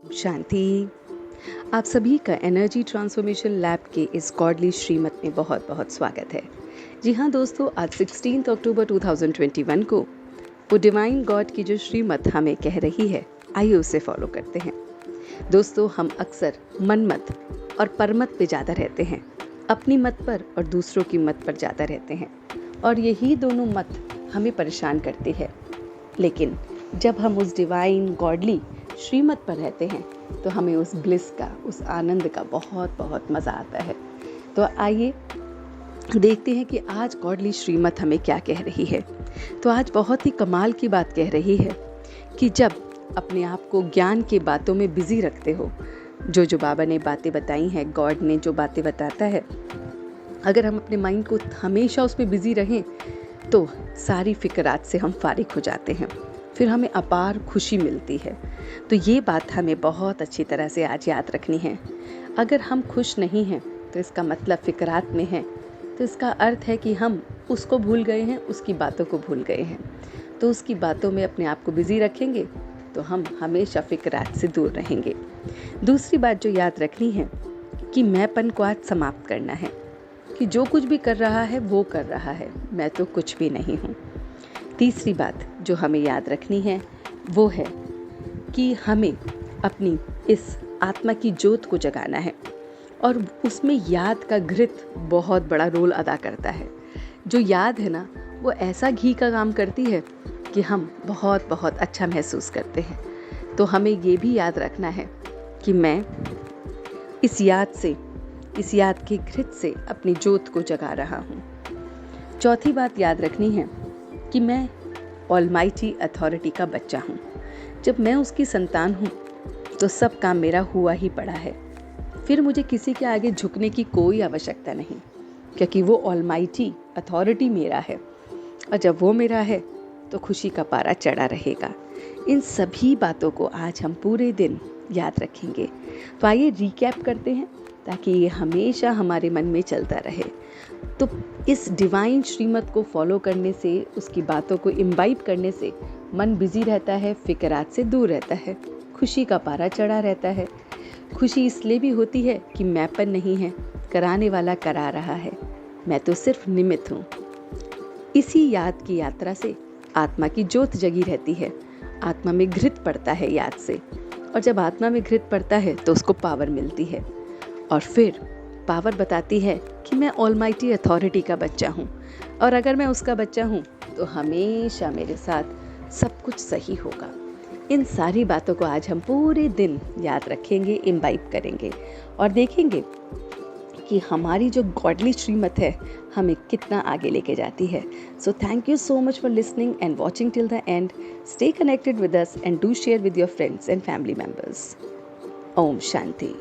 शांति। आप सभी का एनर्जी ट्रांसफॉर्मेशन लैब के इस गॉडली श्रीमत में बहुत बहुत स्वागत है। जी हाँ दोस्तों, आज 16 अक्टूबर 2021 को वो डिवाइन गॉड की जो श्रीमत हमें कह रही है, आइए उसे फॉलो करते हैं। दोस्तों, हम अक्सर मनमत और परमत पे ज़्यादा रहते हैं, अपनी मत पर और दूसरों की मत पर ज़्यादा रहते हैं, और यही दोनों मत हमें परेशान करती है। लेकिन जब हम उस डिवाइन गॉडली श्रीमत पर रहते हैं तो हमें उस ब्लिस का, उस आनंद का बहुत बहुत मज़ा आता है। तो आइए देखते हैं कि आज गॉडली श्रीमत हमें क्या कह रही है। तो आज बहुत ही कमाल की बात कह रही है कि जब अपने आप को ज्ञान की बातों में बिजी रखते हो, जो बाबा ने बातें बताई हैं, गॉड ने जो बातें बताता है, अगर हम अपने माइंड को हमेशा उस पर बिजी रहें तो सारी फिक्रात से हम फारिग हो जाते हैं, फिर हमें अपार खुशी मिलती है। तो ये बात हमें बहुत अच्छी तरह से आज याद रखनी है। अगर हम खुश नहीं हैं तो इसका मतलब फिक्रात में है, तो इसका अर्थ है कि हम उसको भूल गए हैं, उसकी बातों को भूल गए हैं। तो उसकी बातों में अपने आप को बिजी रखेंगे तो हम हमेशा फिक्रात से दूर रहेंगे। दूसरी बात जो याद रखनी है कि मैंपन को आज समाप्त करना है, कि जो कुछ भी कर रहा है वो कर रहा है, मैं तो कुछ भी नहीं हूँ। तीसरी बात जो हमें याद रखनी है वो है कि हमें अपनी इस आत्मा की ज्योत को जगाना है, और उसमें याद का घृत बहुत बड़ा रोल अदा करता है। जो याद है ना, वो ऐसा घी का काम करती है कि हम बहुत बहुत अच्छा महसूस करते हैं। तो हमें ये भी याद रखना है कि मैं इस याद के घृत से अपनी ज्योत को जगा रहा हूँ। चौथी बात याद रखनी है कि मैं ऑलमाइटी अथॉरिटी का बच्चा हूँ। जब मैं उसकी संतान हूँ तो सब काम मेरा हुआ ही पड़ा है, फिर मुझे किसी के आगे झुकने की कोई आवश्यकता नहीं, क्योंकि वो ऑलमाइटी अथॉरिटी मेरा है, और जब वो मेरा है तो खुशी का पारा चढ़ा रहेगा। इन सभी बातों को आज हम पूरे दिन याद रखेंगे। तो आइए रिकैप करते हैं ताकि ये हमेशा हमारे मन में चलता रहे। तो इस डिवाइन श्रीमत को फॉलो करने से, उसकी बातों को इम्बाइब करने से मन बिजी रहता है, फिक्रात से दूर रहता है, खुशी का पारा चढ़ा रहता है। खुशी इसलिए भी होती है कि मैंपन नहीं है, कराने वाला करा रहा है, मैं तो सिर्फ निमित्त हूँ। इसी याद की यात्रा से आत्मा की ज्योत जगी रहती है, आत्मा में घृत पड़ता है याद से, और जब आत्मा में घृत पड़ता है तो उसको पावर मिलती है, और फिर पावर बताती है कि मैं ऑलमाइटी अथॉरिटी का बच्चा हूँ, और अगर मैं उसका बच्चा हूँ तो हमेशा मेरे साथ सब कुछ सही होगा। इन सारी बातों को आज हम पूरे दिन याद रखेंगे, इम्बाइब करेंगे, और देखेंगे कि हमारी जो गॉडली श्रीमत है हमें कितना आगे लेके जाती है। So thank you so much for listening and watching till the end. Stay connected with us and do share with your friends and family members. ओम शांति।